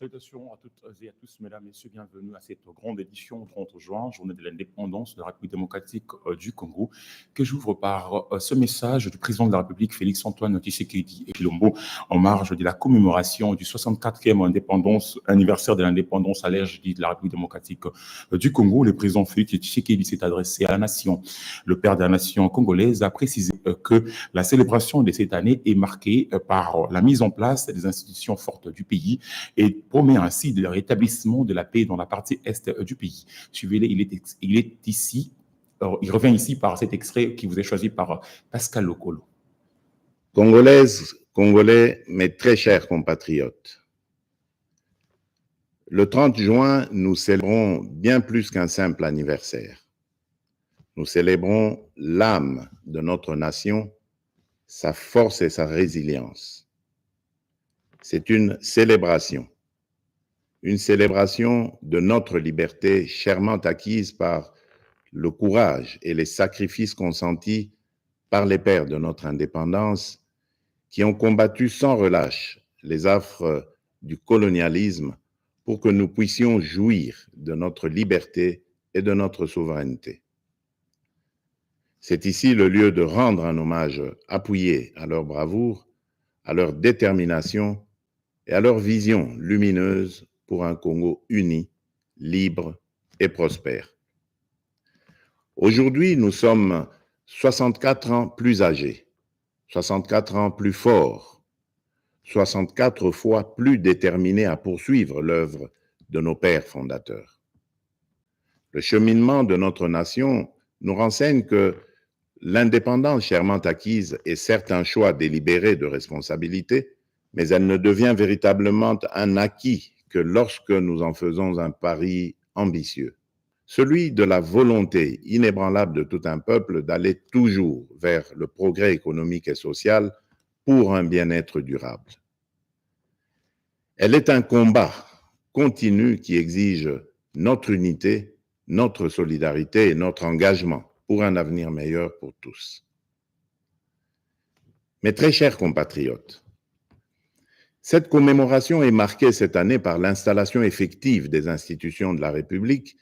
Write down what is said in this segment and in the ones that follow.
Salutations à toutes et à tous, mesdames, messieurs, bienvenue à cette grande édition 30 juin, journée de l'indépendance de la République démocratique du Congo, que j'ouvre par ce message du président de la République, Félix-Antoine Tshisekedi Tshilombo, en marge de la commémoration du 64e anniversaire de l'indépendance à l'ère de la République démocratique du Congo. Le président Félix Tshisekedi s'est adressé à la nation. Le père de la nation congolaise a précisé que la célébration de cette année est marquée par la mise en place des institutions fortes du pays et promet ainsi le rétablissement de la paix dans la partie est du pays. Suivez-le, il est ici, il revient ici par cet extrait qui vous est choisi par Pascal Lokolo. Congolaises, Congolais, mes très chers compatriotes, le 30 juin, nous célébrons bien plus qu'un simple anniversaire. Nous célébrons l'âme de notre nation, sa force et sa résilience. C'est une célébration de notre liberté chèrement acquise par le courage et les sacrifices consentis par les pères de notre indépendance qui ont combattu sans relâche les affres du colonialisme pour que nous puissions jouir de notre liberté et de notre souveraineté. C'est ici le lieu de rendre un hommage appuyé à leur bravoure, à leur détermination et à leur vision lumineuse pour un Congo uni, libre et prospère. Aujourd'hui, nous sommes 64 ans plus âgés, 64 ans plus forts, 64 fois plus déterminés à poursuivre l'œuvre de nos pères fondateurs. Le cheminement de notre nation nous renseigne que l'indépendance chèrement acquise est certes un choix délibéré de responsabilité, mais elle ne devient véritablement un acquis que lorsque nous en faisons un pari ambitieux, celui de la volonté inébranlable de tout un peuple d'aller toujours vers le progrès économique et social pour un bien-être durable. Elle est un combat continu qui exige notre unité, notre solidarité et notre engagement pour un avenir meilleur pour tous. Mes très chers compatriotes, cette commémoration est marquée cette année par l'installation effective des institutions de la République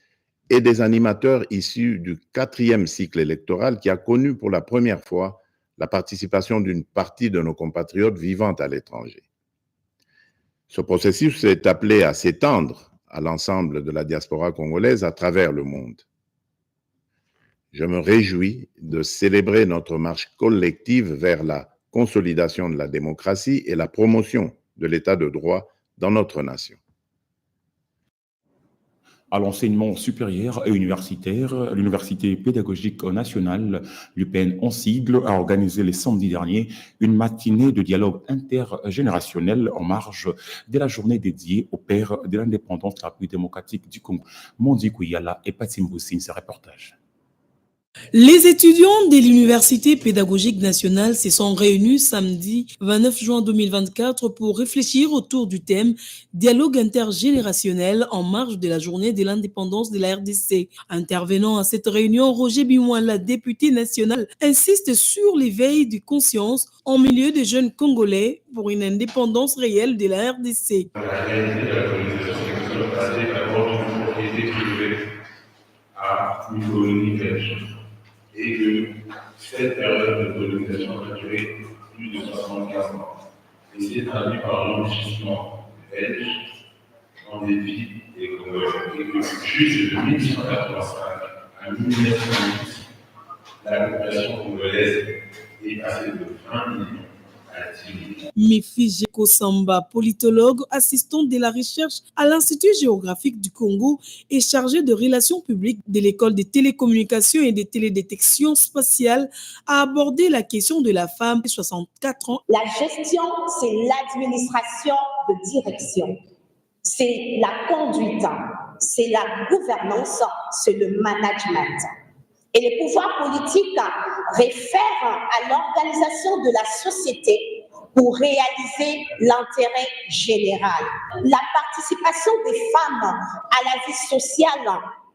et des animateurs issus du 4e cycle électoral qui a connu pour la première fois la participation d'une partie de nos compatriotes vivant à l'étranger. Ce processus est appelé à s'étendre à l'ensemble de la diaspora congolaise à travers le monde. Je me réjouis de célébrer notre marche collective vers la consolidation de la démocratie et la promotion de l'état de droit dans notre nation. À l'enseignement supérieur et universitaire, l'Université pédagogique nationale, l'UPN en sigle, a organisé le samedi dernier une matinée de dialogue intergénérationnel en marge de la journée dédiée aux pères de l'indépendance de la République démocratique du Congo. Mondi Kouyala et Patim Boussine, ce reportage. Les étudiants de l'Université pédagogique nationale se sont réunis samedi 29 juin 2024 pour réfléchir autour du thème « Dialogue intergénérationnel en marge de la journée de l'indépendance de la RDC ». Intervenant à cette réunion, Roger Bimouala, député national, insiste sur l'éveil de conscience en milieu des jeunes Congolais pour une indépendance réelle de la RDC. La réalité de la colonisation sexuelle basée d'abord d'une propriété privée à une colonie belge. Et que cette période de colonisation a duré plus de 75 ans. Et c'est traduit par l'enrichissement belge en dépit des Congolais. Et que juste de 1885 à 1908, la population congolaise est passée de 20 millions à 10 millions. Mifi Jeko Samba, politologue, assistant de la recherche à l'Institut géographique du Congo et chargé de relations publiques de l'école des télécommunications et des télédétections spatiales, a abordé la question de la femme de 64 ans. La gestion, c'est l'administration de direction, c'est la conduite, c'est la gouvernance, c'est le management. Et les pouvoirs politiques réfèrent à l'organisation de la société pour réaliser l'intérêt général. La participation des femmes à la vie sociale,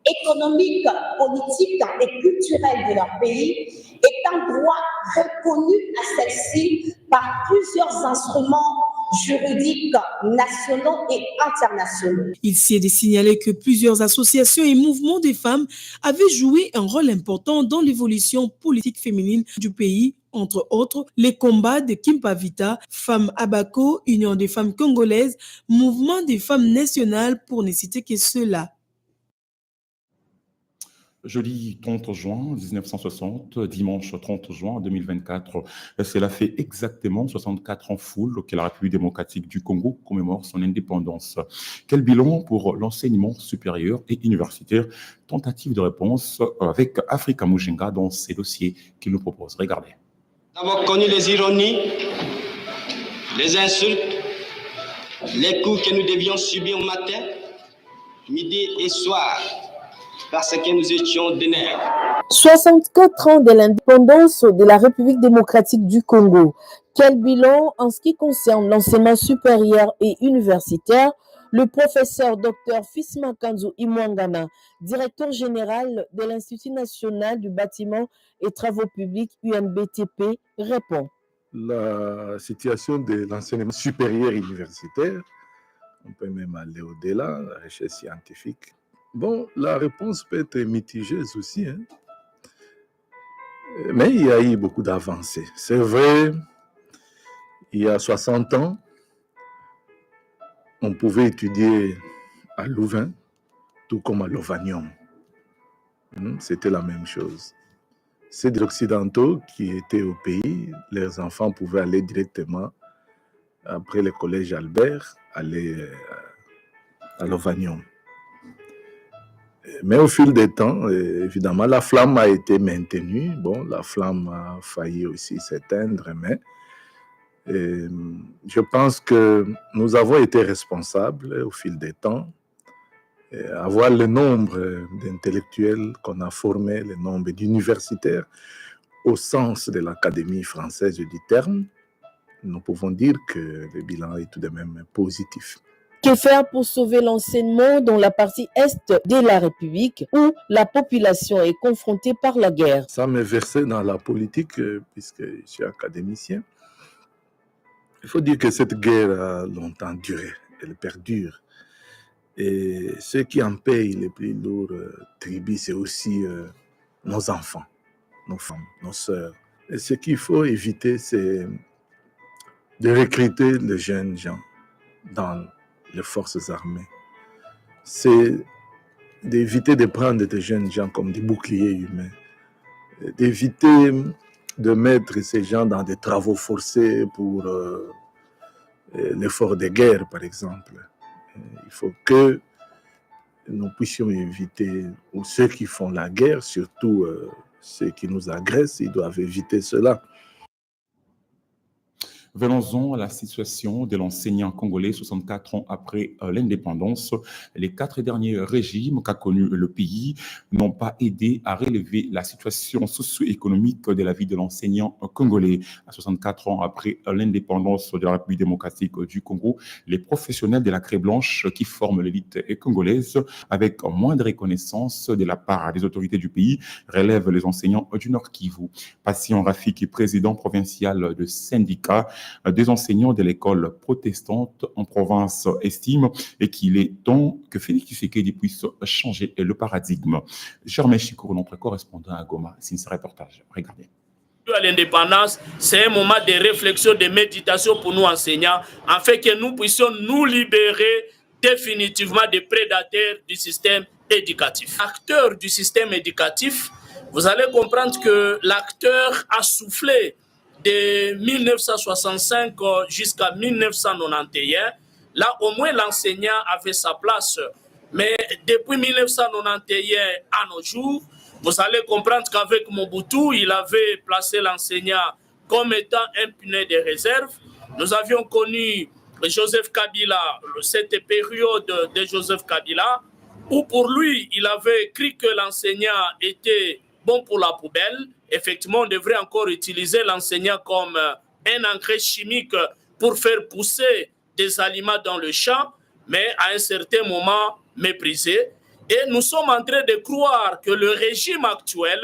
économique, politique et culturelle de leur pays est un droit reconnu à celle-ci par plusieurs instruments juridiques nationaux et internationaux. Il s'y est de signaler que plusieurs associations et mouvements des femmes avaient joué un rôle important dans l'évolution politique féminine du pays, entre autres les combats de Kimpavita, Femmes Abako, Union des femmes congolaises, Mouvement des femmes nationales, pour ne citer que ceux-là. Jeudi 30 juin 1960, dimanche 30 juin 2024, cela fait exactement 64 ans foule que la République démocratique du Congo commémore son indépendance. Quel bilan pour l'enseignement supérieur et universitaire? Tentative de réponse avec Africa Mujinga dans ces dossiers qu'il nous propose. Regardez. Nous avons connu les ironies, les insultes, les coups que nous devions subir matin, midi et soir, parce que nous étions des nègres. 64 ans de l'indépendance de la République démocratique du Congo. Quel bilan en ce qui concerne l'enseignement supérieur et universitaire? Le professeur Dr Fisma Kanzu Imwangama, directeur général de l'Institut national du bâtiment et travaux publics UNBTP, répond. La situation de l'enseignement supérieur et universitaire, on peut même aller au-delà, la recherche scientifique. Bon, la réponse peut être mitigée aussi, hein. Mais il y a eu beaucoup d'avancées. C'est vrai, il y a 60 ans, on pouvait étudier à Louvain, tout comme à Lovanium. C'était la même chose. C'est des Occidentaux qui étaient au pays, leurs enfants pouvaient aller directement, après le collège Albert, aller à Lovanium. Mais au fil des temps, évidemment, la flamme a été maintenue. Bon, la flamme a failli aussi s'éteindre, mais je pense que nous avons été responsables au fil des temps. Avoir le nombre d'intellectuels qu'on a formés, le nombre d'universitaires, au sens de l'Académie française du terme, nous pouvons dire que le bilan est tout de même positif. Que faire pour sauver l'enseignement dans la partie est de la République où la population est confrontée par la guerre? Ça m'est versé dans la politique puisque je suis académicien. Il faut dire que cette guerre a longtemps duré, elle perdure. Et ceux qui en payent les plus lourds tribut, c'est aussi nos enfants, nos femmes, nos sœurs. Et ce qu'il faut éviter, c'est de recruter les jeunes gens dans les forces armées. C'est d'éviter de prendre des jeunes gens comme des boucliers humains, d'éviter de mettre ces gens dans des travaux forcés pour l'effort de guerre, par exemple. Il faut que nous puissions éviter, ou ceux qui font la guerre, surtout ceux qui nous agressent, ils doivent éviter cela. Venons-en à la situation de l'enseignant congolais 64 ans après l'indépendance. Les 4 derniers régimes qu'a connu le pays n'ont pas aidé à relever la situation socio-économique de la vie de l'enseignant congolais. À 64 ans après l'indépendance de la République démocratique du Congo, les professionnels de la Craie Blanche qui forment l'élite congolaise, avec moins de reconnaissance de la part des autorités du pays, relèvent les enseignants du Nord Kivu. Patient Rafiki, président provincial de syndicat des enseignants de l'école protestante en province, estime et qu'il est temps que Félix Tshisekedi puisse changer le paradigme. Germain Chikourou, notre correspondant à Goma, signe ce reportage. Regardez. À l'indépendance, c'est un moment de réflexion, de méditation pour nous enseignants, afin que nous puissions nous libérer définitivement des prédateurs du système éducatif. Acteur du système éducatif, vous allez comprendre que l'acteur a soufflé de 1965 jusqu'à 1991. Là, au moins, l'enseignant avait sa place. Mais depuis 1991 à nos jours, vous allez comprendre qu'avec Mobutu, il avait placé l'enseignant comme étant un pilier de réserve. Nous avions connu Joseph Kabila, cette période de Joseph Kabila, où pour lui, il avait cru que l'enseignant était bon pour la poubelle. Effectivement, on devrait encore utiliser l'enseignant comme un engrais chimique pour faire pousser des aliments dans le champ, mais à un certain moment méprisé. Et nous sommes en train de croire que le régime actuel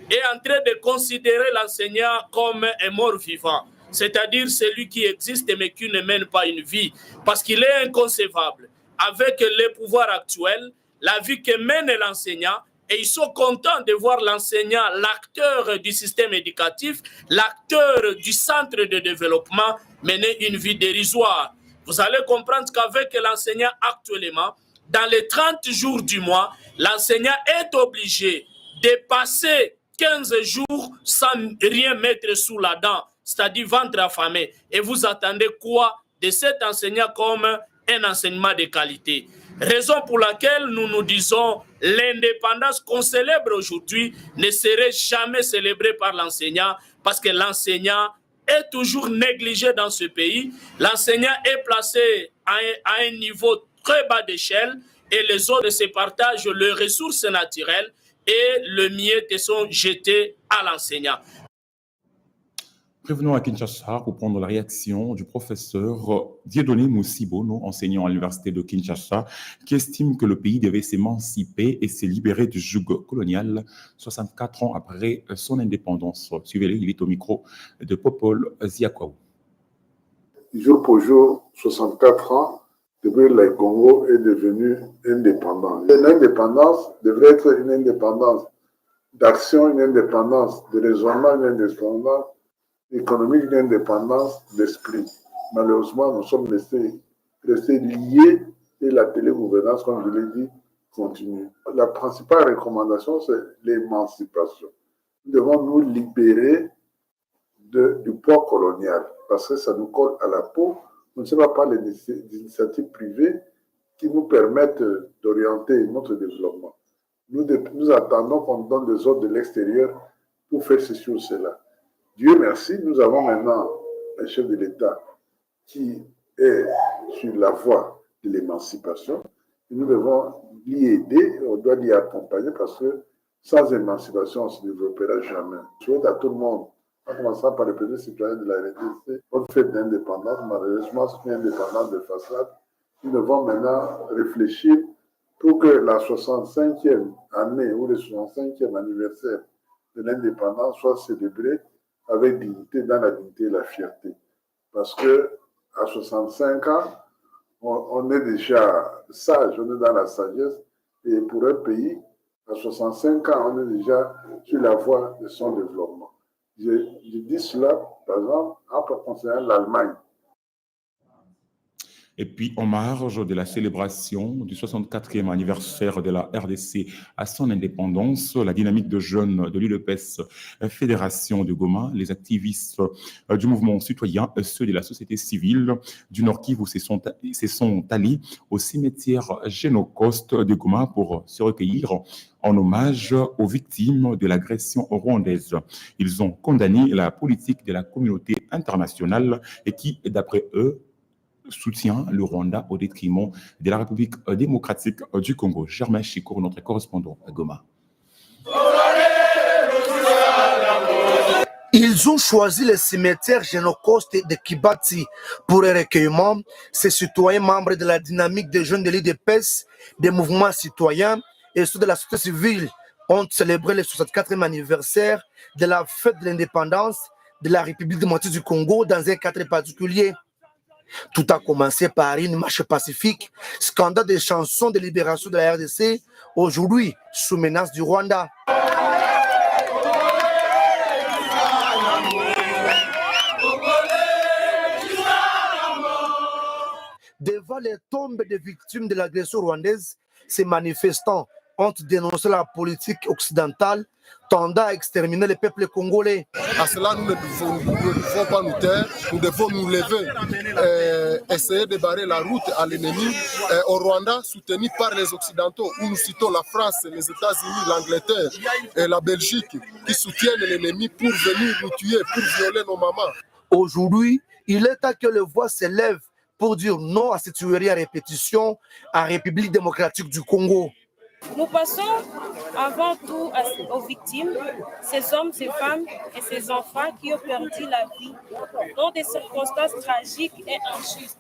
est en train de considérer l'enseignant comme un mort vivant. c'est-à-dire celui qui existe mais qui ne mène pas une vie, parce qu'il est inconcevable. Avec les pouvoirs actuels, la vie que mène l'enseignant, et ils sont contents de voir l'enseignant, l'acteur du système éducatif, l'acteur du centre de développement, mener une vie dérisoire. Vous allez comprendre qu'avec l'enseignant actuellement, dans les 30 jours du mois, l'enseignant est obligé de passer 15 jours sans rien mettre sous la dent, c'est-à-dire ventre affamé. Et vous attendez quoi de cet enseignant comme un enseignement de qualité? Raison pour laquelle nous nous disons l'indépendance qu'on célèbre aujourd'hui ne serait jamais célébrée par l'enseignant, parce que l'enseignant est toujours négligé dans ce pays. L'enseignant est placé à un niveau très bas d'échelle et les autres se partagent les ressources naturelles et le miettes sont jetés à l'enseignant. Revenons à Kinshasa pour prendre la réaction du professeur Dieudonné Moussibono, enseignant à l'université de Kinshasa, qui estime que le pays devait s'émanciper et se libérer du joug colonial 64 ans après son indépendance. Suivez-le, il est au micro de Popol Ziakwaou. Jour pour jour, 64 ans, depuis le Congo est devenu indépendant. L'indépendance devrait être une indépendance d'action, une indépendance de raisonnement, une indépendance économique, une indépendance d'esprit. Malheureusement, nous sommes restés liés et la télégouvernance, comme je l'ai dit, continue. La principale recommandation, c'est l'émancipation. Nous devons nous libérer du poids colonial parce que ça nous colle à la peau. Nous ne savons pas les initiatives privées qui nous permettent d'orienter notre développement. Nous attendons qu'on nous donne des ordres de l'extérieur pour faire ceci ou cela. Dieu merci, nous avons maintenant un chef de l'État qui est sur la voie de l'émancipation. Nous devons l'y aider, on doit l'y accompagner parce que sans émancipation, on ne se développera jamais. Je souhaite à tout le monde, en commençant par les premiers citoyens de la RDC, notre fête d'indépendance, malheureusement, c'est une indépendance de façade. Nous devons maintenant réfléchir pour que la 65e année ou le 65e anniversaire de l'indépendance soit célébré avec dignité, dans la dignité et la fierté. Parce que à 65 ans, on est déjà sage, on est dans la sagesse. Et pour un pays, à 65 ans, on est déjà sur la voie de son développement. Je dis cela, par exemple, en concernant l'Allemagne. Et puis, en marge de la célébration du 64e anniversaire de la RDC à son indépendance, la dynamique de jeunes de l'UDPS Fédération de Goma, les activistes du mouvement citoyen, ceux de la société civile du Nord Kivu se sont alliés au cimetière Génocoste de Goma pour se recueillir en hommage aux victimes de l'agression rwandaise. Ils ont condamné la politique de la communauté internationale et qui, d'après eux, soutient le Rwanda au détriment de la République démocratique du Congo. Germain Chikour, notre correspondant à Goma. Ils ont choisi le cimetière Génocoste de Kibati pour un recueillement. Ces citoyens membres de la dynamique des jeunes de l'UDPS, des mouvements citoyens et ceux de la société civile ont célébré le 64e anniversaire de la fête de l'indépendance de la République démocratique du Congo dans un cadre particulier. Tout a commencé par une marche pacifique, scandale des chansons de libération de la RDC, aujourd'hui sous menace du Rwanda. Devant les tombes des victimes de l'agression rwandaise, ces manifestants ont dénoncé la politique occidentale tendant à exterminer le peuple congolais. À cela, nous ne devons pas nous taire, nous devons nous lever, essayer de barrer la route à l'ennemi. Au Rwanda, soutenu par les Occidentaux, où nous citons la France, les États-Unis, l'Angleterre et la Belgique, qui soutiennent l'ennemi pour venir nous tuer, pour violer nos mamans. Aujourd'hui, il est temps que les voix s'élèvent pour dire non à cette tuerie à répétition en République démocratique du Congo. Nous passons avant tout aux victimes, ces hommes, ces femmes et ces enfants qui ont perdu la vie dans des circonstances tragiques et injustes.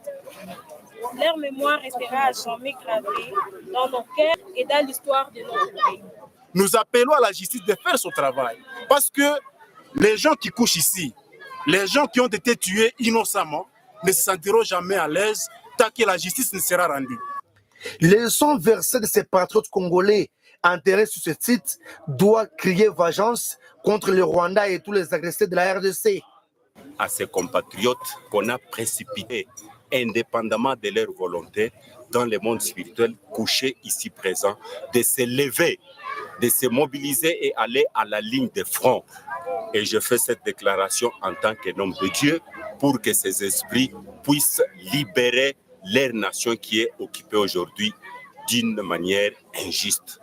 Leur mémoire restera à jamais gravée dans nos cœurs et dans l'histoire de notre pays. Nous appelons à la justice de faire son travail parce que les gens qui couchent ici, Les gens qui ont été tués innocemment ne se sentiront jamais à l'aise tant que la justice ne sera rendue. Les sons versés de ces patriotes congolais enterrés sur ce site doivent crier vengeance contre le Rwanda et tous les agressés de la RDC. À ces compatriotes qu'on a précipités, indépendamment de leur volonté, dans le monde spirituel couché ici présent, de se lever, de se mobiliser et aller à la ligne de front. Et je fais cette déclaration en tant qu'homme de Dieu pour que ces esprits puissent libérer leur nation qui est occupée aujourd'hui d'une manière injuste.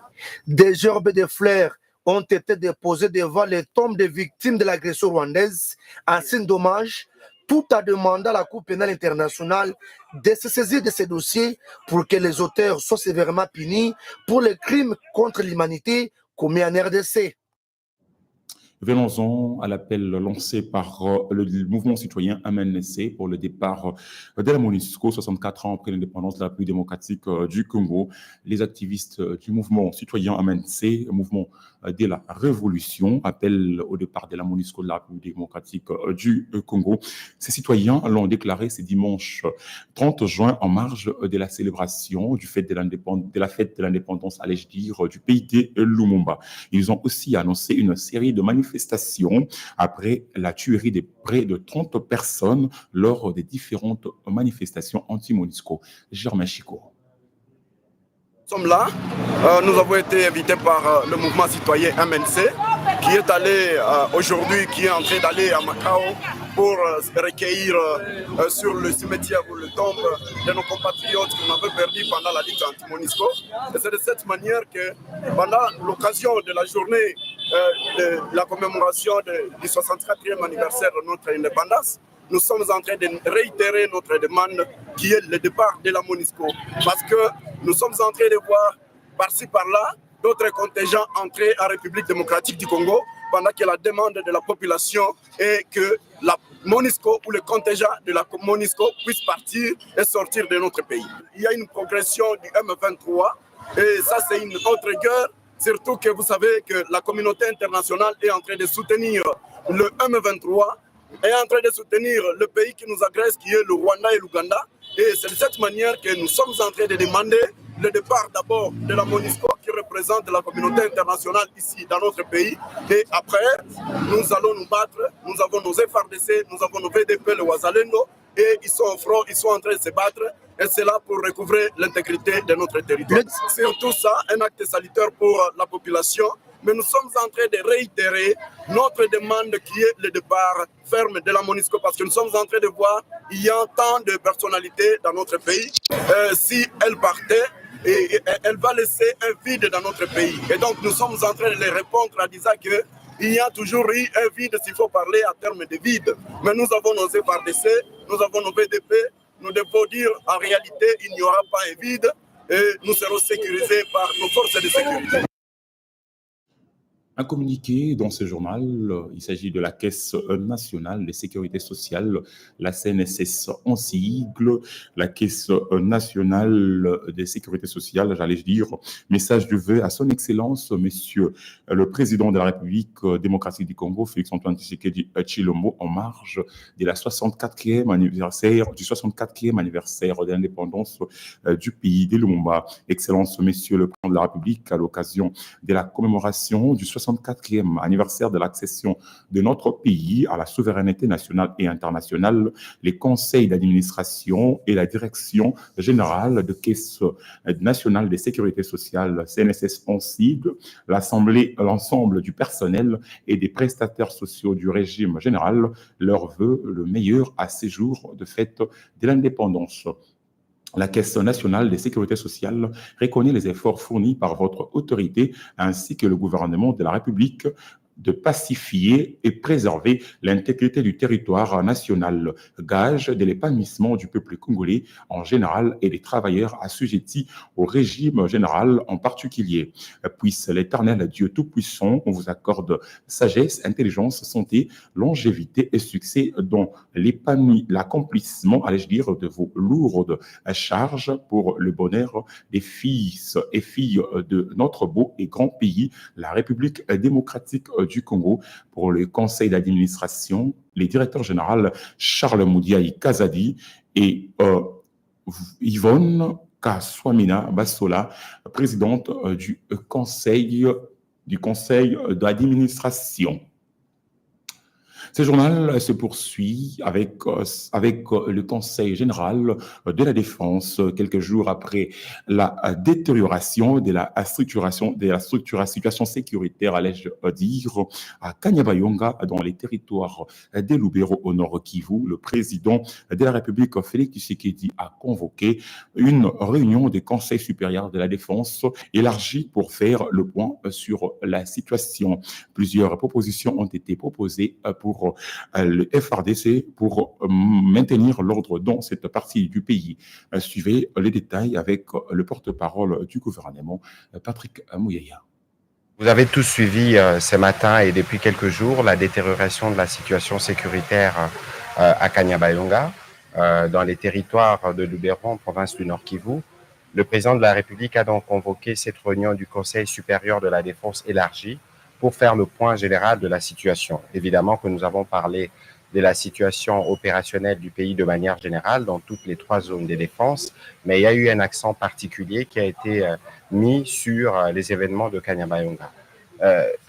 Des gerbes de fleurs ont été déposées devant les tombes des victimes de l'agression rwandaise en signe d'hommage, tout en demandant à la Cour pénale internationale de se saisir de ces dossiers pour que les auteurs soient sévèrement punis pour les crimes contre l'humanité commis en RDC. Venons-en à l'appel lancé par le mouvement citoyen MNC pour le départ de la MONUSCO, 64 ans après l'indépendance de la République démocratique du Congo. Les activistes du mouvement citoyen MNC, mouvement de la Révolution, appellent au départ de la MONUSCO de la République démocratique du Congo. Ces citoyens l'ont déclaré ce dimanche 30 juin en marge de la célébration de la fête de l'indépendance, allais-je dire, du pays de Lumumba. Ils ont aussi annoncé une série de manifestations après la tuerie de près de 30 personnes lors des différentes manifestations anti-MONUSCO. Germain Chico. Nous sommes là, nous avons été invités par le mouvement citoyen MNC qui est allé aujourd'hui, qui est en train d'aller à Macao pour recueillir sur le cimetière ou le tombe de nos compatriotes qu'on avait perdus pendant la lutte anti-MONUSCO. Et c'est de cette manière que pendant l'occasion de la journée de la commémoration du 64e anniversaire de notre indépendance, nous sommes en train de réitérer notre demande qui est le départ de la MONUSCO. Parce que nous sommes en train de voir par-ci par-là d'autres contingents entrer en République démocratique du Congo pendant que la demande de la population est que la MONUSCO ou le contingent de la MONUSCO puisse partir et sortir de notre pays. Il y a une progression du M23 et ça c'est une autre guerre, surtout que vous savez que la communauté internationale est en train de soutenir le M23, est en train de soutenir le pays qui nous agresse, qui est le Rwanda et l'Ouganda. Et c'est de cette manière que nous sommes en train de demander le départ d'abord de la MONUSCO qui représente la communauté internationale ici dans notre pays. Et après, nous allons nous battre. Nous avons nos FRDC, nous avons nos VDP, le Wazalendo, et ils sont au front, ils sont en train de se battre. Et c'est là pour recouvrer l'intégrité de notre territoire. C'est surtout ça, un acte salutaire pour la population. Mais nous sommes en train de réitérer notre demande qui est le départ ferme de la MONUSCO parce que nous sommes en train de voir il y a tant de personnalités dans notre pays. Si elle partait, elle va laisser un vide dans notre pays. Et donc nous sommes en train de les répondre en disant qu'il y a toujours eu un vide s'il faut parler à terme de vide. Mais nous avons nos FRDC, nous avons nos BDP. Nous devons dire en réalité il n'y aura pas un vide et nous serons sécurisés par nos forces de sécurité. Un communiqué dans ce journal, il s'agit de la Caisse nationale de sécurité sociale, la CNSS en sigle, la Caisse nationale de sécurité sociale, j'allais dire, message de vœux à son Excellence, Monsieur le Président de la République démocratique du Congo, Félix-Antoine Tshisekedi Tshilombo, en marge de la 64e anniversaire, du 64e anniversaire de l'indépendance du pays de Lumumba. Excellence, Monsieur le Président de la République, à l'occasion de la commémoration du 64e anniversaire de l'accession de notre pays à la souveraineté nationale et internationale, les conseils d'administration et la direction générale de Caisse nationale de sécurité sociale, CNSS en sigle, l'ensemble du personnel et des prestataires sociaux du régime général leur veut le meilleur à ces jours de fête de l'indépendance. La Caisse nationale de sécurité sociale reconnaît les efforts fournis par votre autorité ainsi que le gouvernement de la République de pacifier et préserver l'intégrité du territoire national, gage de l'épanouissement du peuple congolais en général et des travailleurs assujettis au régime général en particulier. Puisse l'Éternel Dieu Tout-Puissant, on vous accorde sagesse, intelligence, santé, longévité et succès dans l'accomplissement, allais-je dire, de vos lourdes charges pour le bonheur des fils et filles de notre beau et grand pays, la République démocratique du Congo pour le conseil d'administration, les directeurs généraux Charles Moudiaï Kazadi et Yvonne Kaswamina Bassola, présidente du conseil d'administration. Ce journal se poursuit avec le Conseil général de la Défense, quelques jours après la détérioration de la situation sécuritaire, allais-je dire, à Kanyabayonga, dans les territoires des Lubero au nord Kivu. Le président de la République, Félix Tshisekedi, a convoqué une réunion du Conseil supérieur de la Défense élargie pour faire le point sur la situation. Plusieurs propositions ont été proposées pour le FRDC pour maintenir l'ordre dans cette partie du pays. Suivez les détails avec le porte-parole du gouvernement, Patrick Mouyaya. Vous avez tous suivi ce matin et depuis quelques jours la détérioration de la situation sécuritaire à Kanyabayonga, dans les territoires de Lubero, en province du Nord Kivu. Le président de la République a donc convoqué cette réunion du Conseil supérieur de la défense élargie pour faire le point général de la situation. Évidemment que nous avons parlé de la situation opérationnelle du pays de manière générale dans toutes les 3 zones de défense, mais il y a eu un accent particulier qui a été mis sur les événements de Kanyabayonga.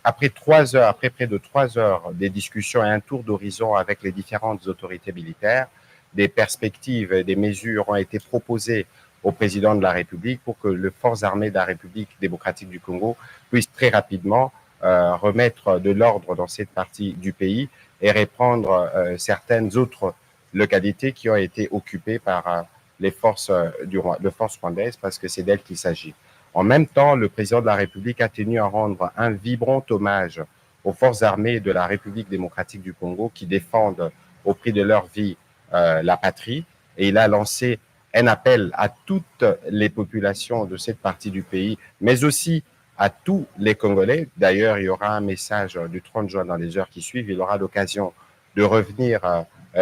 Après près de 3 heures des discussions et un tour d'horizon avec les différentes autorités militaires, des perspectives et des mesures ont été proposées au président de la République pour que les forces armées de la République démocratique du Congo puissent très rapidement remettre de l'ordre dans cette partie du pays et reprendre certaines autres localités qui ont été occupées par les forces rwandaises, parce que c'est d'elles qu'il s'agit. En même temps, le président de la République a tenu à rendre un vibrant hommage aux forces armées de la République démocratique du Congo qui défendent au prix de leur vie la patrie, et il a lancé un appel à toutes les populations de cette partie du pays, mais aussi à tous les Congolais. D'ailleurs, il y aura un message du 30 juin dans les heures qui suivent. Il aura l'occasion de revenir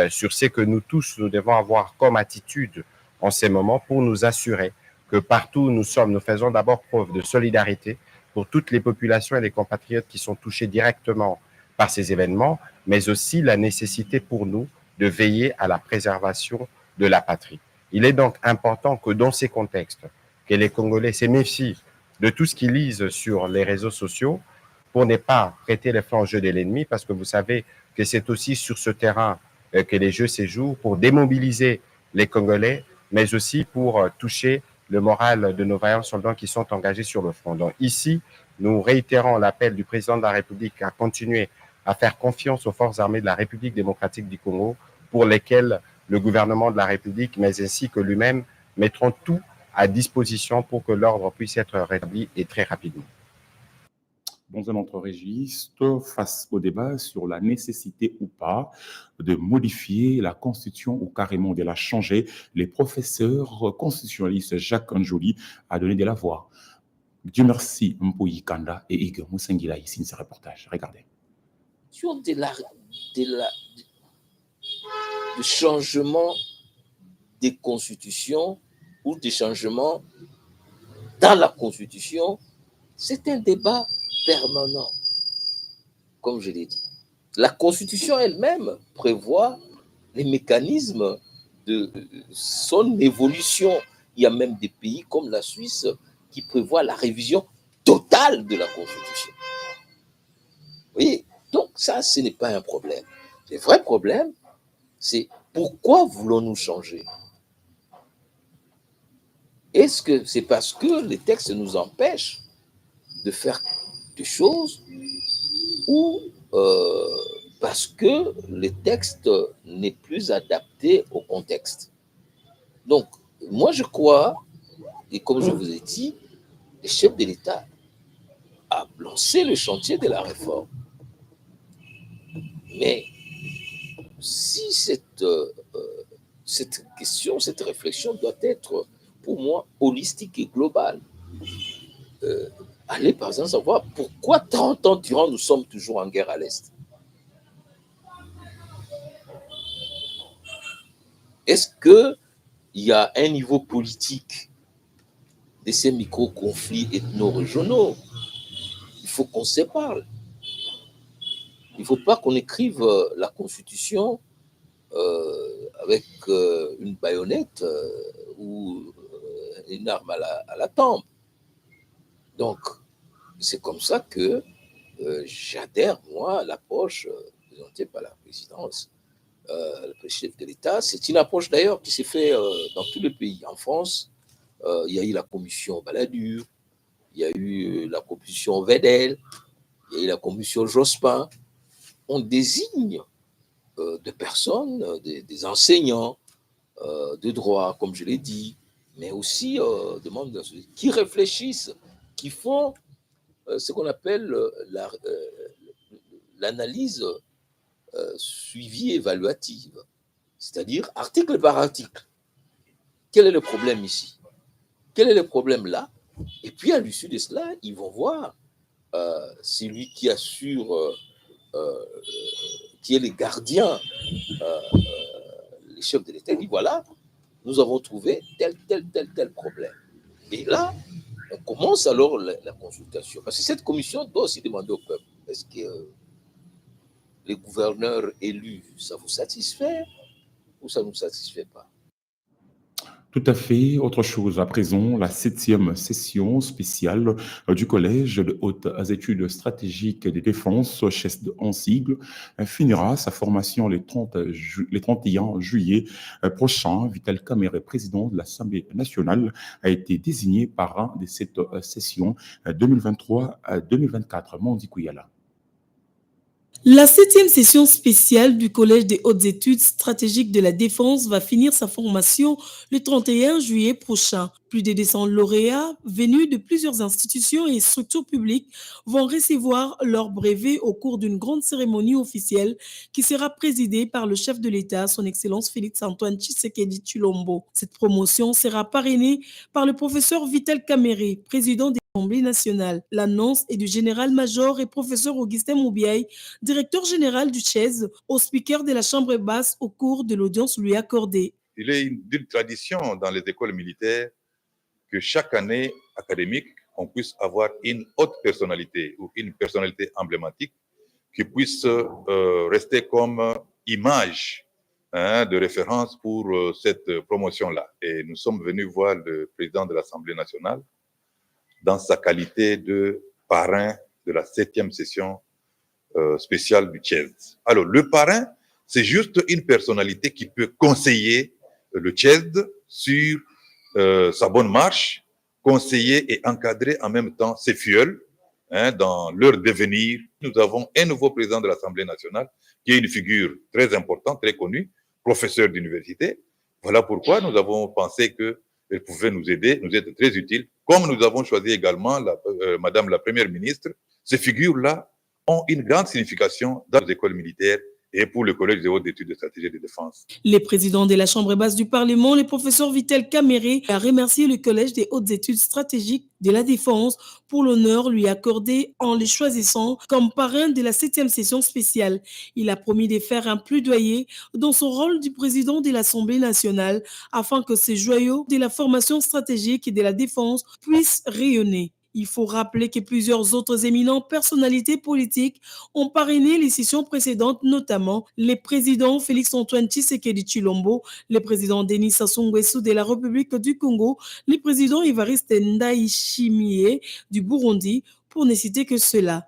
sur ce que nous tous, nous devons avoir comme attitude en ces moments pour nous assurer que partout où nous sommes, nous faisons d'abord preuve de solidarité pour toutes les populations et les compatriotes qui sont touchés directement par ces événements, mais aussi la nécessité pour nous de veiller à la préservation de la patrie. Il est donc important que dans ces contextes, que les Congolais se méfient de tout ce qu'ils lisent sur les réseaux sociaux pour ne pas prêter les flancs au jeu de l'ennemi, parce que vous savez que c'est aussi sur ce terrain que les jeux se jouent, pour démobiliser les Congolais, mais aussi pour toucher le moral de nos vaillants soldats qui sont engagés sur le front. Donc ici, nous réitérons l'appel du président de la République à continuer à faire confiance aux forces armées de la République démocratique du Congo, pour lesquelles le gouvernement de la République, mais ainsi que lui-même, mettront tout à disposition pour que l'ordre puisse être rétabli et très rapidement. Dans un autre registre, face au débat sur la nécessité ou pas de modifier la Constitution ou carrément de la changer, les professeurs constitutionnalistes Jacques Njoli a donné de la voix. Dieu merci Mpoyi Kanda et Igor Moussengila ici dans ce reportage. Regardez. Sur du changement des constitutions ou des changements dans la Constitution, c'est un débat permanent, comme je l'ai dit. La Constitution elle-même prévoit les mécanismes de son évolution. Il y a même des pays comme la Suisse qui prévoient la révision totale de la Constitution. Oui, donc ça, ce n'est pas un problème. Le vrai problème, c'est pourquoi voulons-nous changer? Est-ce que c'est parce que les textes nous empêchent de faire des choses ou parce que le texte n'est plus adapté au contexte? Donc, moi je crois, et comme je vous ai dit, le chef de l'État a lancé le chantier de la réforme. Mais si cette question, cette réflexion doit être pour moi holistique et globale, allez par exemple savoir pourquoi 30 ans durant nous sommes toujours en guerre à l'Est. Est-ce qu'il y a un niveau politique de ces micro-conflits ethno-régionaux? Il faut qu'on se parle. ne faut pas qu'on écrive la Constitution avec une baïonnette ou une arme à la tempe. Donc, c'est comme ça que j'adhère, moi, à l'approche présentée par la présidence, le chef de l'État. C'est une approche d'ailleurs qui s'est faite dans tous les pays. En France, il y a eu la commission Balladur, il y a eu la commission Vedel, il y a eu la commission Jospin. On désigne des personnes, des enseignants de droit, comme je l'ai dit, mais aussi des membres qui réfléchissent, qui font ce qu'on appelle l'analyse suivie évaluative, c'est-à-dire article par article. Quel est le problème ici? Quel est le problème là? Et puis à l'issue de cela, ils vont voir celui qui assure, qui est le gardien, les chefs de l'État, dit voilà, nous avons trouvé tel problème. Et là, on commence alors la consultation. Parce que cette commission doit aussi demander au peuple, est-ce que les gouverneurs élus, ça vous satisfait ou ça ne vous satisfait pas? Tout à fait. Autre chose, à présent, la 7e session spéciale du Collège de hautes études stratégiques de défense, CHESD en sigle, finira sa formation le 31 juillet prochain. Vital Kamerhe, président de l'Assemblée nationale, a été désigné parrain de cette session 2023-2024. Mondi Kouyala. La 7e session spéciale du Collège des hautes études stratégiques de la défense va finir sa formation le 31 juillet prochain. Plus de 200 lauréats venus de plusieurs institutions et structures publiques vont recevoir leur brevet au cours d'une grande cérémonie officielle qui sera présidée par le chef de l'État, son Excellence Félix-Antoine Tshisekedi Tshilombo. Cette promotion sera parrainée par le professeur Vital Kamerhe, président de l'Assemblée nationale. L'annonce est du général-major et professeur Augustin Moubiaï, directeur général du CHESD, au speaker de la Chambre basse au cours de l'audience lui accordée. Il est d'une tradition dans les écoles militaires que chaque année académique, on puisse avoir une haute personnalité ou une personnalité emblématique qui puisse rester comme image de référence pour cette promotion-là. Et nous sommes venus voir le président de l'Assemblée nationale dans sa qualité de parrain de la 7e session spéciale du CHESD. Alors, le parrain, c'est juste une personnalité qui peut conseiller le CHESD sur sa bonne marche, conseiller et encadrer en même temps ses filleuls dans leur devenir. Nous avons un nouveau président de l'Assemblée nationale qui est une figure très importante, très connue, professeur d'université. Voilà pourquoi nous avons pensé qu'elle pouvait nous aider, nous être très utile. Comme nous avons choisi également Madame la Première ministre, ces figures-là ont une grande signification dans les écoles militaires et pour le Collège des hautes études de stratégie de défense. Les présidents de la Chambre basse du Parlement, le professeur Vital Kamerhe, a remercié le Collège des hautes études stratégiques de la défense pour l'honneur lui accordé en le choisissant comme parrain de la 7e session spéciale. Il a promis de faire un plaidoyer dans son rôle du président de l'Assemblée nationale afin que ces joyaux de la formation stratégique et de la défense puissent rayonner. Il faut rappeler que plusieurs autres éminentes personnalités politiques ont parrainé les sessions précédentes, notamment les présidents Félix-Antoine Tshisekedi Tshilombo, le président Denis Sassou Nguesso de la République du Congo, le président Évariste Ndayishimiye du Burundi, pour ne citer que cela.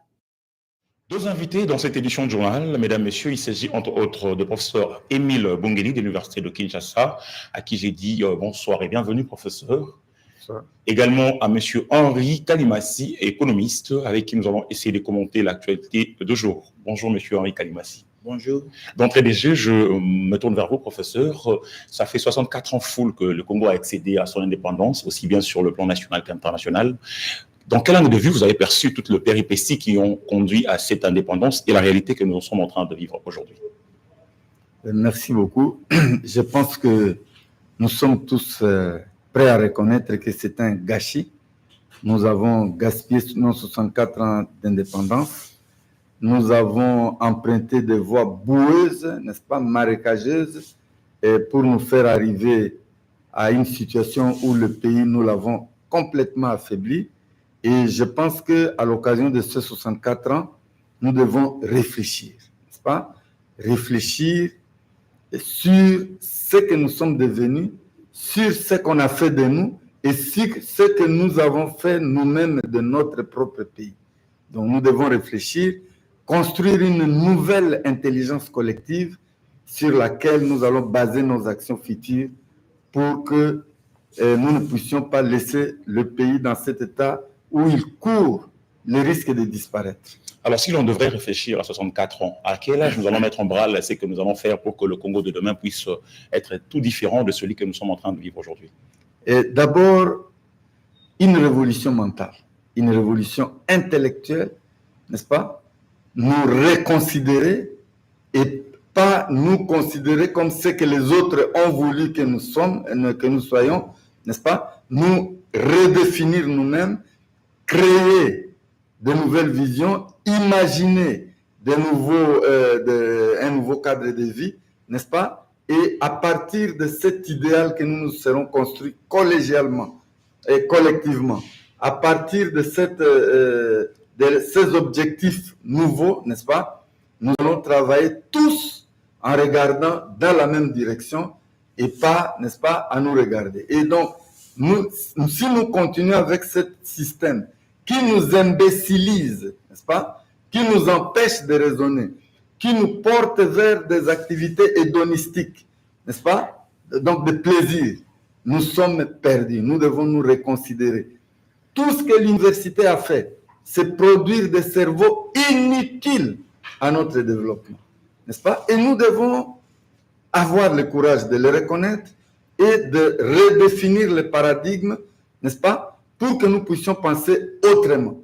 Deux invités dans cette édition de journal, mesdames, messieurs, il s'agit entre autres de professeur Émile Bongeli de l'Université de Kinshasa, à qui j'ai dit bonsoir et bienvenue, professeur. Également à M. Henri Kalimassi, économiste, avec qui nous allons essayer de commenter l'actualité de jour. Bonjour, M. Henri Kalimassi. Bonjour. D'entrée des jeux, je me tourne vers vous, professeur. Ça fait 64 ans full que le Congo a accédé à son indépendance, aussi bien sur le plan national qu'international. Dans quel angle de vue vous avez perçu toutes les péripéties qui ont conduit à cette indépendance et la réalité que nous sommes en train de vivre aujourd'hui? Merci beaucoup. Je pense que nous sommes tous prêts à reconnaître que c'est un gâchis. Nous avons gaspillé nos 64 ans d'indépendance. Nous avons emprunté des voies boueuses, n'est-ce pas, marécageuses, pour nous faire arriver à une situation où le pays, nous l'avons complètement affaibli. Et je pense qu'à l'occasion de ces 64 ans, nous devons réfléchir, n'est-ce pas? Réfléchir sur ce que nous sommes devenus, sur ce qu'on a fait de nous et sur ce que nous avons fait nous-mêmes de notre propre pays. Donc nous devons réfléchir, construire une nouvelle intelligence collective sur laquelle nous allons baser nos actions futures pour que nous ne puissions pas laisser le pays dans cet état où il court le risque de disparaître. Alors, si l'on devrait réfléchir à 64 ans, à quel âge nous allons mettre en branle ce que nous allons faire pour que le Congo de demain puisse être tout différent de celui que nous sommes en train de vivre aujourd'hui? D'abord, une révolution mentale, une révolution intellectuelle, n'est-ce pas? Nous reconsidérer et pas nous considérer comme ce que les autres ont voulu que nous soyons, n'est-ce pas? Nous redéfinir nous-mêmes, créer de nouvelles visions, imaginer un nouveau cadre de vie, n'est-ce pas? Et à partir de cet idéal que nous nous serons construits collégialement et collectivement, à partir de ces objectifs nouveaux, n'est-ce pas? Nous allons travailler tous en regardant dans la même direction et pas, n'est-ce pas, à nous regarder. Et donc, si nous continuons avec ce système qui nous imbécilise, n'est-ce pas, qui nous empêche de raisonner, qui nous porte vers des activités hédonistiques, n'est-ce pas, donc de plaisir, nous sommes perdus. Nous devons nous reconsidérer. Tout ce que l'université a fait, c'est produire des cerveaux inutiles à notre développement, n'est-ce pas? Et nous devons avoir le courage de le reconnaître et de redéfinir le paradigme, n'est-ce pas, pour que nous puissions penser autrement.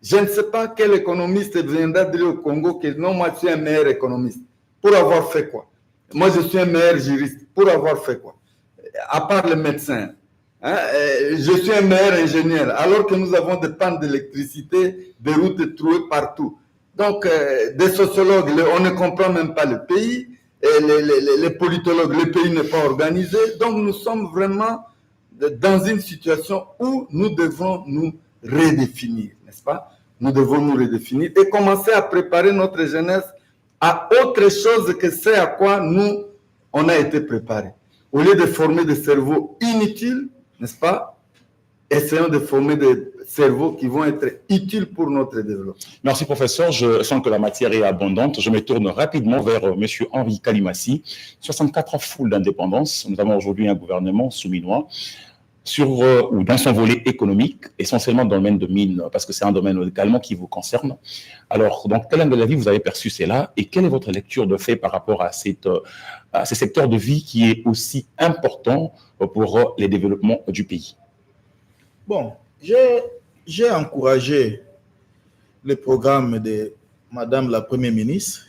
Je ne sais pas quel économiste viendra dire au Congo que non, moi je suis un meilleur économiste. Pour avoir fait quoi? Moi je suis un meilleur juriste. Pour avoir fait quoi? À part le médecin. Hein? Je suis un meilleur ingénieur, alors que nous avons des pannes d'électricité, des routes trouées partout. Donc, des sociologues, on ne comprend même pas le pays. Et les politologues, le pays n'est pas organisé. Donc, nous sommes vraiment dans une situation où nous devons nous redéfinir, n'est-ce pas? Nous devons nous redéfinir et commencer à préparer notre jeunesse à autre chose que ce à quoi on a été préparés. Au lieu de former des cerveaux inutiles, n'est-ce pas? Essayons de former des cerveaux qui vont être utiles pour notre développement. Merci, professeur. Je sens que la matière est abondante. Je me tourne rapidement vers M. Henri Kalimassi. 64 ans full d'indépendance. Nous avons aujourd'hui un gouvernement souminois ou dans son volet économique, essentiellement dans le domaine de mines, parce que c'est un domaine également qui vous concerne. Alors, dans quel angle de la vie vous avez perçu cela et quelle est votre lecture de fait par rapport à ce secteur de vie qui est aussi important pour les développements du pays? Bon, j'ai encouragé le programme de Madame la Première ministre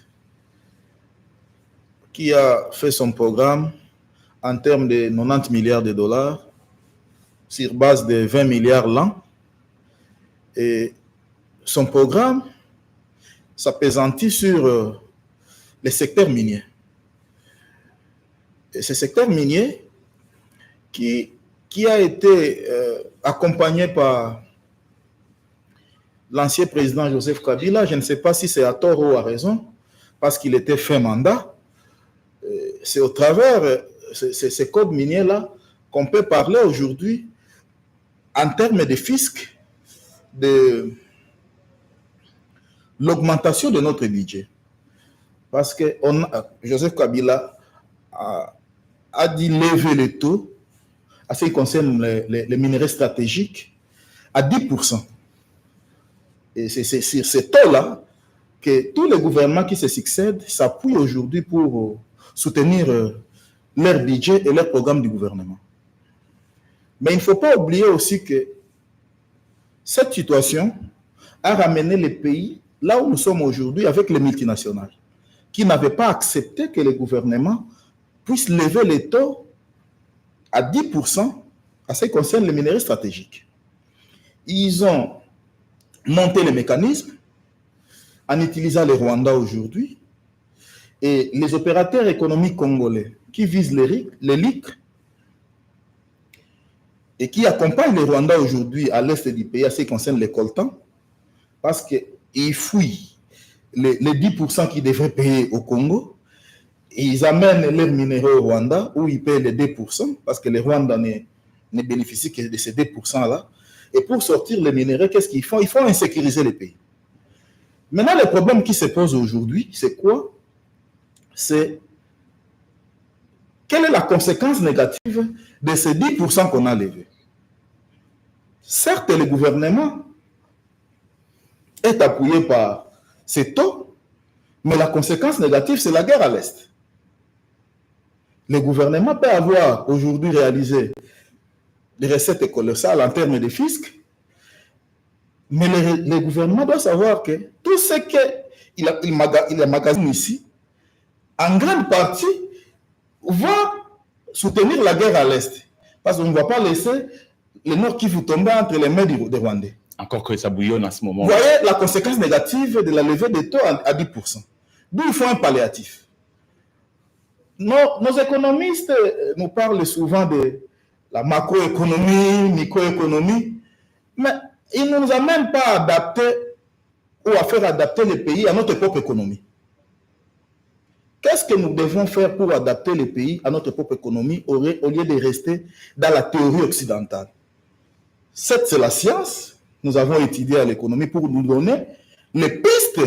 qui a fait son programme en termes de 90 milliards de dollars sur base de 20 milliards l'an. Et son programme s'appesantit sur le secteur minier. Et ce secteur minier qui a été accompagné par l'ancien président Joseph Kabila, je ne sais pas si c'est à tort ou à raison, parce qu'il était fin mandat. C'est au travers ces codes miniers-là qu'on peut parler aujourd'hui en termes de fisc, de l'augmentation de notre budget. Parce que Joseph Kabila a dit lever les taux à ce qui concerne les minerais stratégiques à 10%. Et c'est sur ces taux-là que tous les gouvernements qui se succèdent s'appuient aujourd'hui pour soutenir leur budget et leur programme du gouvernement. Mais il ne faut pas oublier aussi que cette situation a ramené les pays là où nous sommes aujourd'hui avec les multinationales, qui n'avaient pas accepté que les gouvernements puissent lever les taux à 10% à ce qui concerne les minerais stratégiques. Ils ont monté les mécanismes en utilisant le Rwanda aujourd'hui et les opérateurs économiques congolais qui visent les LIC et qui accompagnent le Rwanda aujourd'hui à l'est du pays à ce qui concerne les coltans parce qu'ils fouillent les 10% qu'ils devraient payer au Congo, et ils amènent leurs minéraux au Rwanda, où ils payent les 2%, parce que les Rwandais ne bénéficient que de ces 2%-là. Et pour sortir les minéraux, qu'est-ce qu'ils font? Ils font insécuriser les pays. Maintenant, le problème qui se pose aujourd'hui, c'est quoi? C'est quelle est la conséquence négative de ces 10% qu'on a levés? Certes, le gouvernement est appuyé par ces taux, mais la conséquence négative, c'est la guerre à l'Est. Le gouvernement peut avoir aujourd'hui réalisé des recettes colossales en termes de fisc, mais le gouvernement doit savoir que tout ce qu'il magasine ici, en grande partie, va soutenir la guerre à l'Est. Parce qu'on ne va pas laisser le Nord Kivu tomber entre les mains des Rwandais. Encore que ça bouillonne à ce moment. Vous voyez la conséquence négative de la levée des taux à 10%. D'où il faut un palliatif. Nos économistes nous parlent souvent de la macroéconomie, microéconomie, mais ils ne nous amènent pas à adapter ou à faire adapter les pays à notre propre économie. Qu'est-ce que nous devons faire pour adapter les pays à notre propre économie au lieu de rester dans la théorie occidentale? C'est la science. Nous avons étudié à l'économie pour nous donner les pistes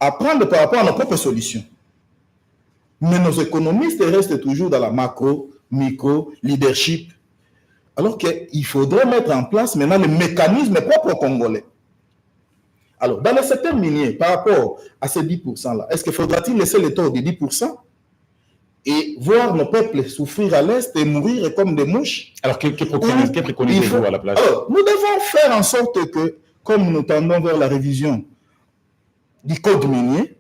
à prendre par rapport à nos propres solutions. Mais nos économistes restent toujours dans la macro, micro, leadership. Alors qu'il faudrait mettre en place maintenant le mécanisme propre aux Congolais. Alors, dans le secteur minier, par rapport à ces 10%-là, est-ce qu'il faudra-t-il laisser le taux de 10% et voir nos peuples souffrir à l'Est et mourir comme des mouches? Alors, que préconisez-vous à la place? Alors, nous devons faire en sorte que, comme nous tendons vers la révision du code minier,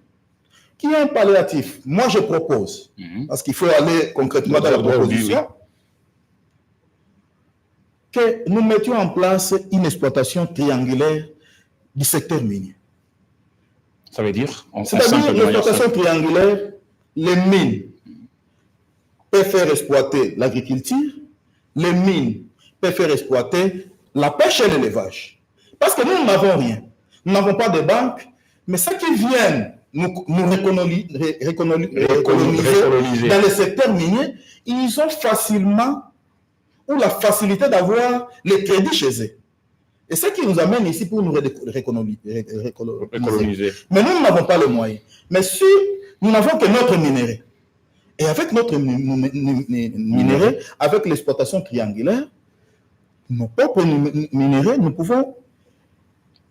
qu'il y ait un palliatif. Moi, je propose, parce qu'il faut aller concrètement dans la proposition, que nous mettions en place une exploitation triangulaire du secteur minier. Ça veut dire? C'est-à-dire l'exploitation triangulaire, les mines peuvent faire exploiter l'agriculture, les mines peuvent faire exploiter la pêche et l'élevage. Parce que nous n'avons rien. Nous n'avons pas de banque, mais ceux qui viennent nous recoloniser dans le secteur minier, ils ont facilement ou la facilité d'avoir les crédits chez eux. Et ce qui nous amène ici pour nous recoloniser. Mais nous n'avons pas les moyens. Mais si nous n'avons que notre minerai, et avec notre minerai, avec l'exploitation triangulaire, nos propres minéraux, nous pouvons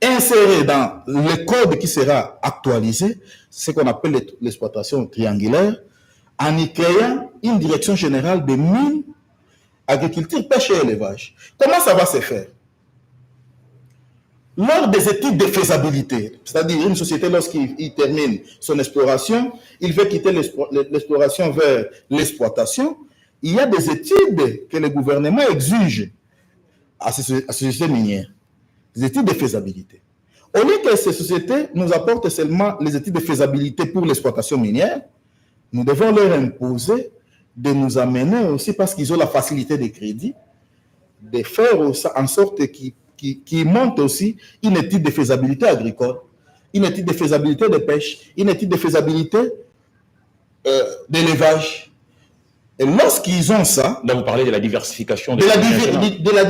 insérer dans le code qui sera actualisé ce qu'on appelle l'exploitation triangulaire, en y créant une direction générale des mines, agriculture, pêche et élevage. Comment ça va se faire? Lors des études de faisabilité, c'est-à-dire une société lorsqu'il termine son exploration, il veut quitter l'exploration vers l'exploitation, il y a des études que le gouvernement exige à ces sociétés minières, des études de faisabilité. Au lieu que ces sociétés nous apportent seulement les études de faisabilité pour l'exploitation minière, nous devons leur imposer de nous amener aussi, parce qu'ils ont la facilité de crédit, de faire en sorte qu'ils montent aussi une étude de faisabilité agricole, une étude de faisabilité de pêche, une étude de faisabilité d'élevage. Et lorsqu'ils ont ça... Là, vous parlez de la diversification. De la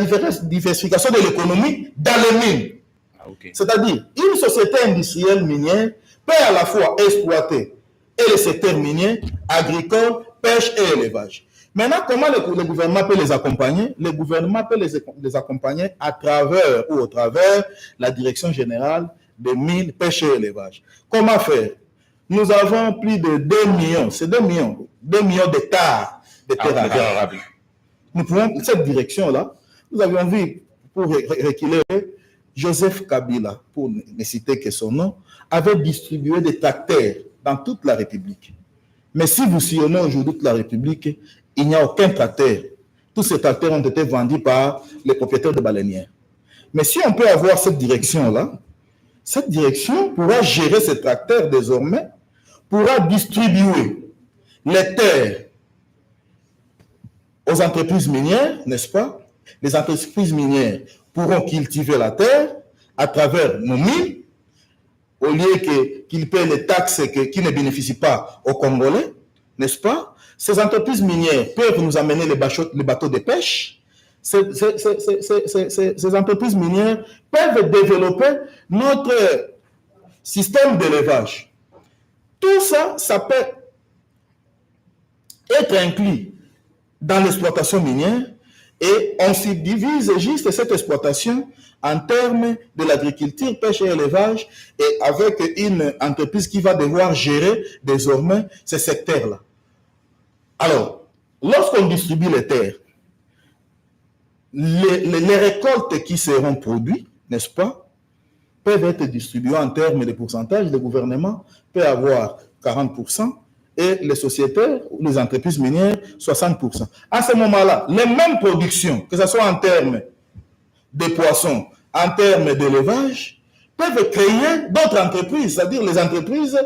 diversification de l'économie dans les mines. Ah, okay. C'est-à-dire, une société industrielle minière peut à la fois exploiter et le secteur minier, agricole, pêche et élevage. Maintenant, comment le gouvernement peut les accompagner? Le gouvernement peut les accompagner à travers ou au travers la direction générale des mines, pêche et élevage. Comment faire? Nous avons plus de 2 millions, c'est 2 millions d'hectares de terres arables. Nous pouvons, cette direction-là, nous avions vu, pour reculer, Joseph Kabila, pour ne citer que son nom, avait distribué des tracteurs dans toute la République. Mais si vous sillonnez aujourd'hui toute la République, il n'y a aucun tracteur. Tous ces tracteurs ont été vendus par les propriétaires de baleinières. Mais si on peut avoir cette direction-là, cette direction pourra gérer ces tracteurs désormais, pourra distribuer les terres aux entreprises minières, n'est-ce pas? Les entreprises minières pourront cultiver la terre à travers nos mines, au lieu qu'ils paient les taxes qui ne bénéficient pas aux Congolais, n'est-ce pas? Ces entreprises minières peuvent nous amener les bateaux de pêche. Ces entreprises minières peuvent développer notre système d'élevage. Tout ça, ça peut être inclus dans l'exploitation minière et on subdivise juste cette exploitation en termes de l'agriculture, pêche et élevage et avec une entreprise qui va devoir gérer désormais ces secteurs-là. Alors, lorsqu'on distribue les terres, les récoltes qui seront produites, n'est-ce pas, peuvent être distribuées en termes de pourcentage. Le gouvernement peut avoir 40% et les sociétaires ou les entreprises minières 60%. À ce moment-là, les mêmes productions, que ce soit en termes de poissons, en termes d'élevage, peuvent créer d'autres entreprises, c'est-à-dire les entreprises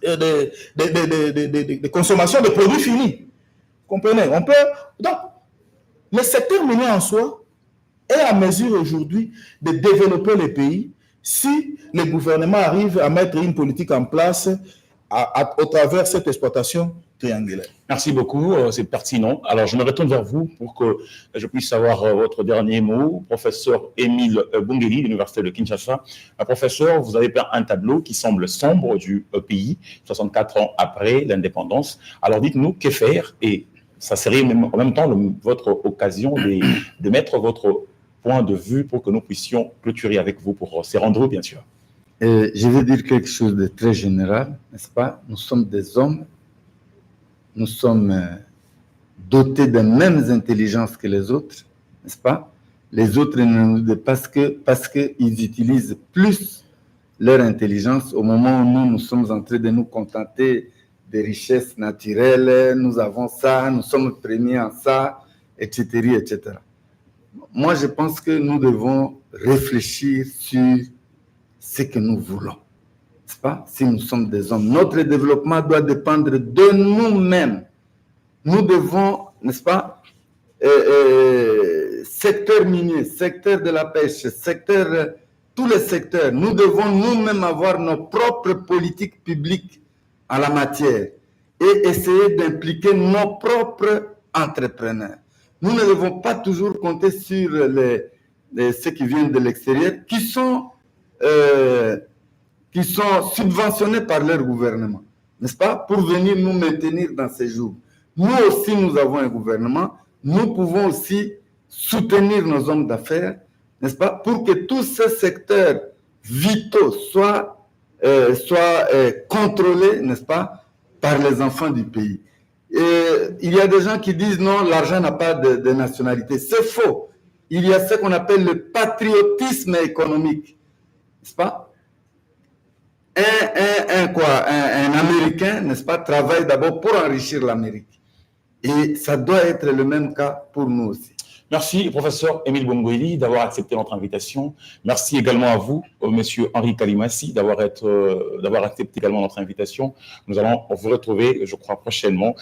de consommation de produits finis. Vous comprenez? On peut, donc, le secteur minier en soi est à mesure aujourd'hui de développer les pays si le gouvernement arrive à mettre une politique en place au travers de cette exploitation triangulaire. Merci beaucoup, c'est pertinent. Alors, je me retourne vers vous pour que je puisse avoir votre dernier mot. Professeur Émile Bongeli, de l'Université de Kinshasa. Professeur, vous avez peint un tableau qui semble sombre du pays, 64 ans après l'indépendance. Alors, dites-nous, que faire? Et ça serait en même temps votre occasion de mettre votre point de vue pour que nous puissions clôturer avec vous pour ces rendez-vous, bien sûr. Je vais dire quelque chose de très général, n'est-ce pas? Nous sommes des hommes, nous sommes dotés des mêmes intelligences que les autres, n'est-ce pas? Les autres ne nous dépassent parce qu'ils utilisent plus leur intelligence au moment où nous sommes en train de nous contenter des richesses naturelles, nous avons ça, nous sommes premiers en ça, etc., etc. Moi, je pense que nous devons réfléchir sur ce que nous voulons, n'est-ce pas? Si nous sommes des hommes, notre développement doit dépendre de nous-mêmes. Nous devons, n'est-ce pas, secteur minier, secteur de la pêche, secteur, tous les secteurs, nous devons nous-mêmes avoir nos propres politiques publiques en la matière et essayer d'impliquer nos propres entrepreneurs. Nous ne devons pas toujours compter sur ceux qui viennent de l'extérieur, qui sont subventionnés par leur gouvernement, n'est-ce pas, pour venir nous maintenir dans ces jours. Nous aussi, nous avons un gouvernement, nous pouvons aussi soutenir nos hommes d'affaires, n'est-ce pas, pour que tous ces secteurs vitaux soient contrôlés, n'est-ce pas, par les enfants du pays. Et il y a des gens qui disent non, l'argent n'a pas de nationalité. C'est faux. Il y a ce qu'on appelle le patriotisme économique, n'est-ce pas? Un Américain, n'est-ce pas, travaille d'abord pour enrichir l'Amérique. Et ça doit être le même cas pour nous aussi. Merci, professeur Émile Bongeli, d'avoir accepté notre invitation. Merci également à vous, monsieur Henri Kalimassi, d'avoir accepté également notre invitation. Nous allons vous retrouver, je crois, prochainement.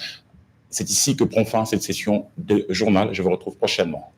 C'est ici que prend fin cette session de journal. Je vous retrouve prochainement.